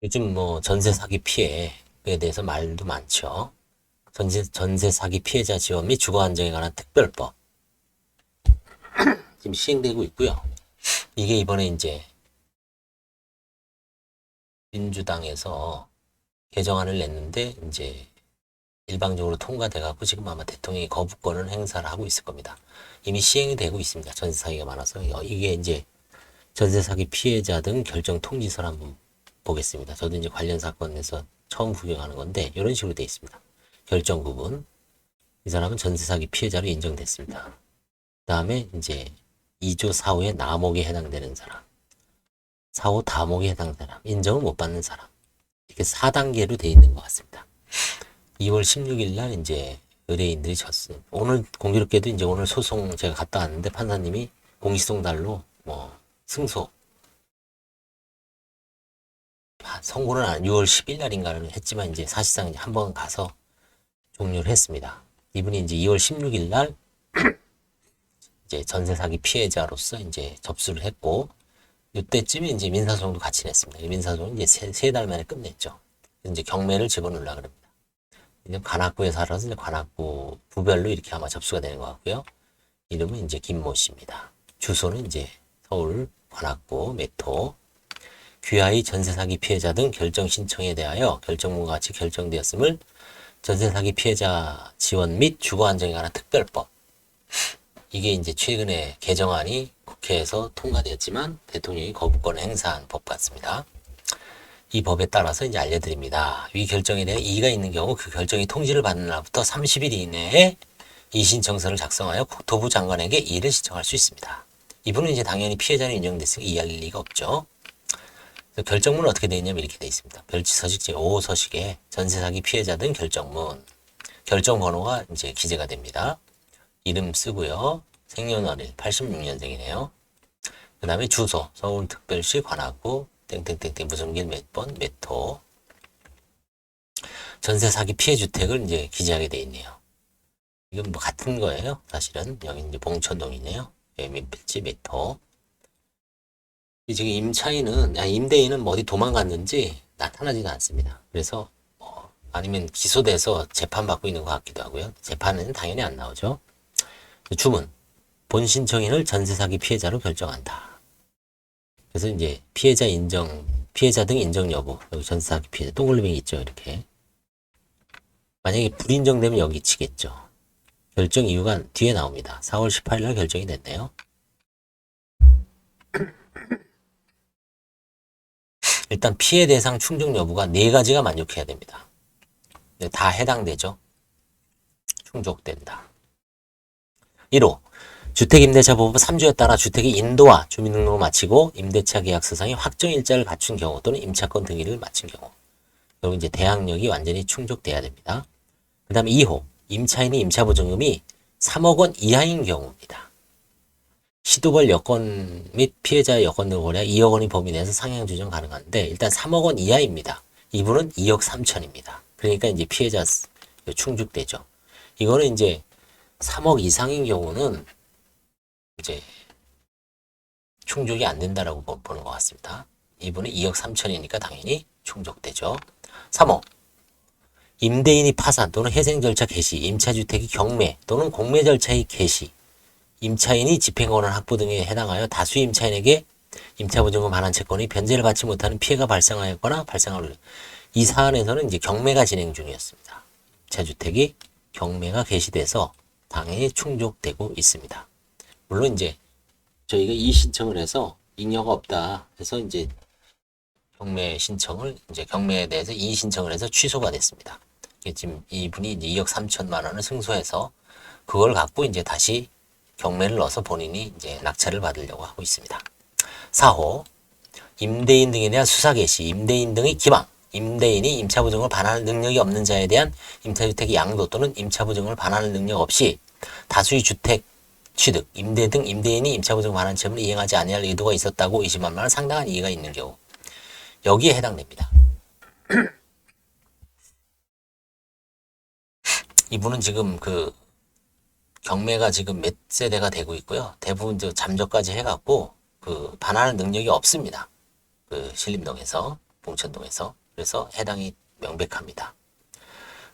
요즘 뭐 전세 사기 피해에 대해서 말도 많죠. 전세 사기 피해자 지원 및 주거 안정에 관한 특별법 지금 시행되고 있고요. 이게 이번에 이제 민주당에서 개정안을 냈는데 이제 일방적으로 통과돼 갖고 지금 아마 대통령이 거부권을 행사를 하고 있을 겁니다. 이미 시행이 되고 있습니다. 전세 사기가 많아서 이게 이제 전세 사기 피해자 등 결정 통지서를 한번 보겠습니다. 저도 이제 관련 사건에서 처음 구경하는 건데 이런 식으로 되어 있습니다. 결정 부분. 이 사람은 전세 사기 피해자로 인정됐습니다. 그 다음에 이제 2조 4호의 남목에 해당되는 사람, 4호 다목에 해당되는 사람, 인정을 못 받는 사람. 이렇게 4단계로 되어 있는 것 같습니다. 2월 16일 날 이제 의뢰인들이 졌어요. 오늘 공교롭게도 이제 오늘 소송 제가 갔다 왔는데 판사님이 공시송 달로 뭐 승소 선고는 6월 10일 날인가를 했지만 이제 사실상 이제 한번 가서 종료를 했습니다. 이분이 이제 2월 16일 날 이제 전세 사기 피해자로서 이제 접수를 했고 이때쯤에 이제 민사소송도 같이 냈습니다. 민사소송은 이제 세 달 만에 끝냈죠. 이제 경매를 집어넣으려고 합니다. 이제 관악구에 살아서 이제 관악구 부별로 이렇게 아마 접수가 되는 것 같고요. 이름은 이제 김모 씨입니다. 주소는 이제 서울 관악구 메토. 귀하의 전세 사기 피해자 등 결정 신청에 대하여 결정문과 같이 결정되었음을 전세 사기 피해자 지원 및 주거 안정에 관한 특별법. 이게 이제 최근에 개정안이 국회에서 통과되었지만 대통령이 거부권을 행사한 법 같습니다. 이 법에 따라서 이제 알려드립니다. 위 결정에 대해 이의가 있는 경우 그 결정이 통지를 받는 날부터 30일 이내에 이의신청서를 작성하여 국토부 장관에게 이의를 신청할 수 있습니다. 이분은 이제 당연히 피해자로 인정됐으니 이해할 리가 없죠. 결정문은 어떻게 되어 있냐면 이렇게 되어 있습니다. 별지서식 제5서식에 전세 사기 피해자 등 결정문, 결정 번호가 이제 기재가 됩니다. 이름 쓰고요. 생년월일 86년생이네요. 그 다음에 주소 서울특별시 관악구 땡땡땡땡 무슨 길 몇 번 몇 호. 전세 사기 피해 주택을 이제 기재하게 되어 있네요. 이건 뭐 같은 거예요. 사실은 여기 이제 봉천동이네요. 여기 몇 필지 몇 호. 지금 임대인은 어디 도망갔는지 나타나지가 않습니다. 그래서 아니면 기소돼서 재판받고 있는 것 같기도 하고요. 재판은 당연히 안 나오죠. 주문. 본 신청인을 전세 사기 피해자로 결정한다. 그래서 이제 피해자 등 인정 여부. 여기 전세 사기 피해자 동글뱅이 있죠. 이렇게. 만약에 불인정되면 여기 치겠죠. 결정 이유가 뒤에 나옵니다. 4월 18일 날 결정이 됐네요. 일단 피해 대상 충족 여부가 4가지가 만족해야 됩니다. 다 해당되죠. 충족된다. 1호. 주택임대차보호법 3조에 따라 주택의 인도와 주민등록을 마치고 임대차 계약서상의 확정일자를 갖춘 경우 또는 임차권 등기를 마친 경우. 그리고 이제 대항력이 완전히 충족돼야 됩니다. 그 다음에 2호. 임차인의 임차보증금이 3억 원 이하인 경우입니다. 시도벌 여건 및 피해자의 여건 등을 고려 2억 원이 범위 내에서 상향 조정 가능한데 일단 3억 원 이하입니다. 이분은 2억 3천입니다. 그러니까 이제 피해자 충족되죠. 이거는 이제 3억 이상인 경우는 이제 충족이 안 된다라고 보는 것 같습니다. 이분은 2억 3천이니까 당연히 충족되죠. 3호. 임대인이 파산 또는 회생 절차 개시, 임차주택이 경매 또는 공매 절차의 개시, 임차인이 집행권한 확보 등에 해당하여 다수 임차인에게 임차보증금 반환 채권이 변제를 받지 못하는 피해가 발생하였거나 발생할 이 사안에서는 이제 경매가 진행 중이었습니다. 임차주택이 경매가 개시돼서 당연히 충족되고 있습니다. 물론 이제 저희가 이 신청을 해서 잉여가 없다 해서 이제 경매에 대해서 이 신청을 해서 취소가 됐습니다. 지금 이분이 이제 2억 3천만 원을 승소해서 그걸 갖고 이제 다시 경매를 넣어서 본인이 이제 낙찰을 받으려고 하고 있습니다. 4호. 임대인 등에 대한 수사 개시, 임대인 등의 기망, 임대인이 임차보증을 반환할 능력이 없는 자에 대한 임차주택의 양도 또는 임차보증을 반환할 능력 없이 다수의 주택 취득, 임대 등 임대인이 임차보증 반환 채무를 이행하지 아니할 의도가 있었다고 의심할 만한 상당한 이의가 있는 경우 여기에 해당됩니다. 이분은 지금 그 경매가 지금 몇 세대가 되고 있고요. 대부분 잠적까지 해갖고 그 반환할 능력이 없습니다. 그 신림동에서, 봉천동에서. 그래서 해당이 명백합니다.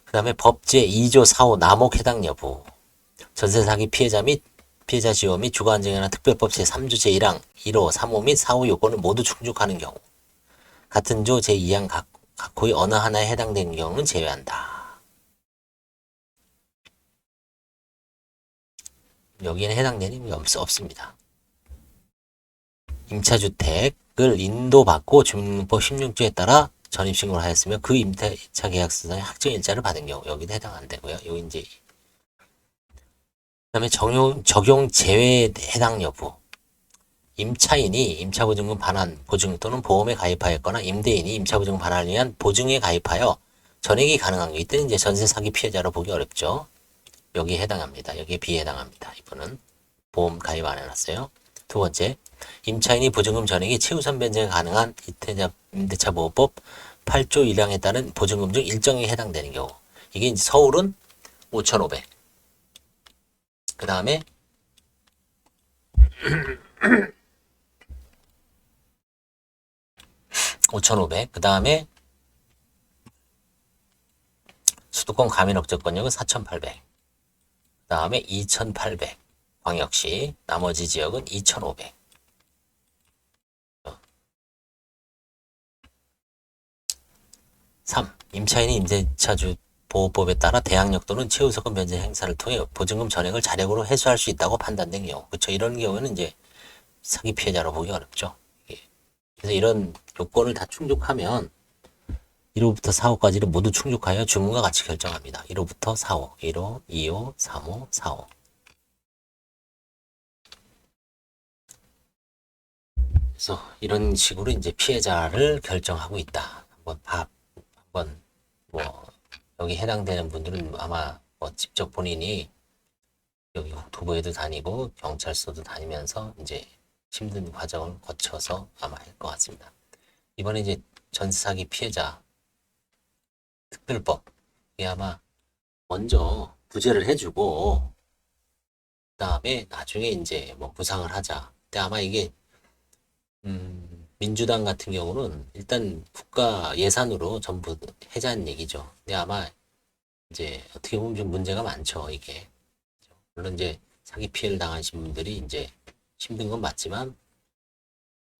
그 다음에 법제 2조 4호 남혹 해당 여부. 전세 사기 피해자 및 피해자 지원 및 주거 안정에 관한 특별법 제3조 제1항 1호, 3호 및 4호 요건을 모두 충족하는 경우 같은 조 제2항 각호의 어느 하나에 해당되는 경우는 제외한다. 여기에는 해당되는 게 없습니다. 임차주택을 인도받고 주민등록법 16조에 따라 전입신고를 하였으며 그 임차 계약서상의 확정일자를 받은 경우 여기도 해당 안 되고요. 여기 이제 그다음에 적용 제외 해당 여부. 임차인이 임차보증금 반환 보증 또는 보험에 가입하였거나 임대인이 임차보증금 반환을 위한 보증에 가입하여 전액이 가능한 게 이때는 이제 전세 사기 피해자로 보기 어렵죠. 여기에 해당합니다. 여기에 비해당합니다. 이분은 보험 가입 안 해놨어요. 두 번째, 임차인이 보증금 전액이 최우선 변제가 가능한 임대차 보호법 8조 1항에 따른 보증금 중 일정에 해당되는 경우. 이게 이제 서울은 5,500. 그 다음에 5,500. 그 다음에 수도권 가민업적권역은 4,800. 그 다음에 2,800. 광역시. 나머지 지역은 2,500. 3. 임차인이 임대차주 보호법에 따라 대항력 또는 최우선권 변제 행사를 통해 보증금 전액을 자력으로 회수할 수 있다고 판단된 경우. 그렇죠. 이런 경우는 이제 사기 피해자로 보기 어렵죠. 그래서 이런 요건을 다 충족하면 1호부터 4호까지를 모두 충족하여 주문과 같이 결정합니다. 1호부터 4호, 1호, 2호, 3호, 4호. 그래서 이런 식으로 이제 피해자를 결정하고 있다. 한번 뭐 여기 해당되는 분들은 아마 뭐 직접 본인이 여기 국토부에도 다니고 경찰서도 다니면서 이제 힘든 과정을 거쳐서 아마 할 것 같습니다. 이번에 이제 전세 사기 피해자 특별법 이게 아마 먼저 구제를 해주고 그다음에 나중에 이제 뭐 구상을 하자. 근데 아마 이게 민주당 같은 경우는 일단 국가 예산으로 전부 해자는 얘기죠. 근데 아마 이제 어떻게 보면 좀 문제가 많죠, 이게. 물론 이제 사기 피해를 당하신 분들이 이제 힘든 건 맞지만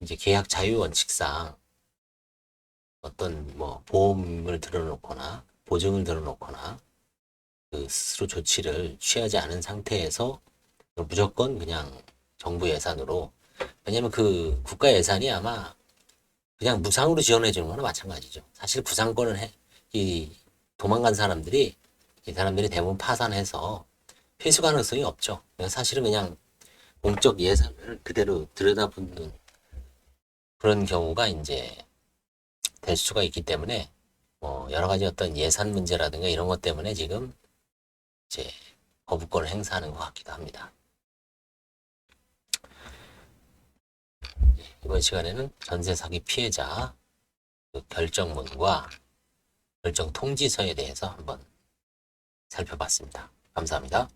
이제 계약 자유 원칙상 어떤 뭐 보험을 들어놓거나 보증을 들어놓거나 그 스스로 조치를 취하지 않은 상태에서 무조건 그냥 정부 예산으로 왜냐면 그 국가 예산이 아마 그냥 무상으로 지원해 주는 거나 마찬가지죠. 사실 구상권을 이 도망간 사람들이 이 사람들이 대부분 파산해서 회수 가능성이 없죠. 사실은 그냥 공적 예산을 그대로 들여다보는 그런 경우가 이제 될 수가 있기 때문에 뭐 여러 가지 어떤 예산 문제라든가 이런 것 때문에 지금 이제 거부권을 행사하는 것 같기도 합니다. 이번 시간에는 전세 사기 피해자 그 결정문과 결정 통지서에 대해서 한번 살펴봤습니다. 감사합니다.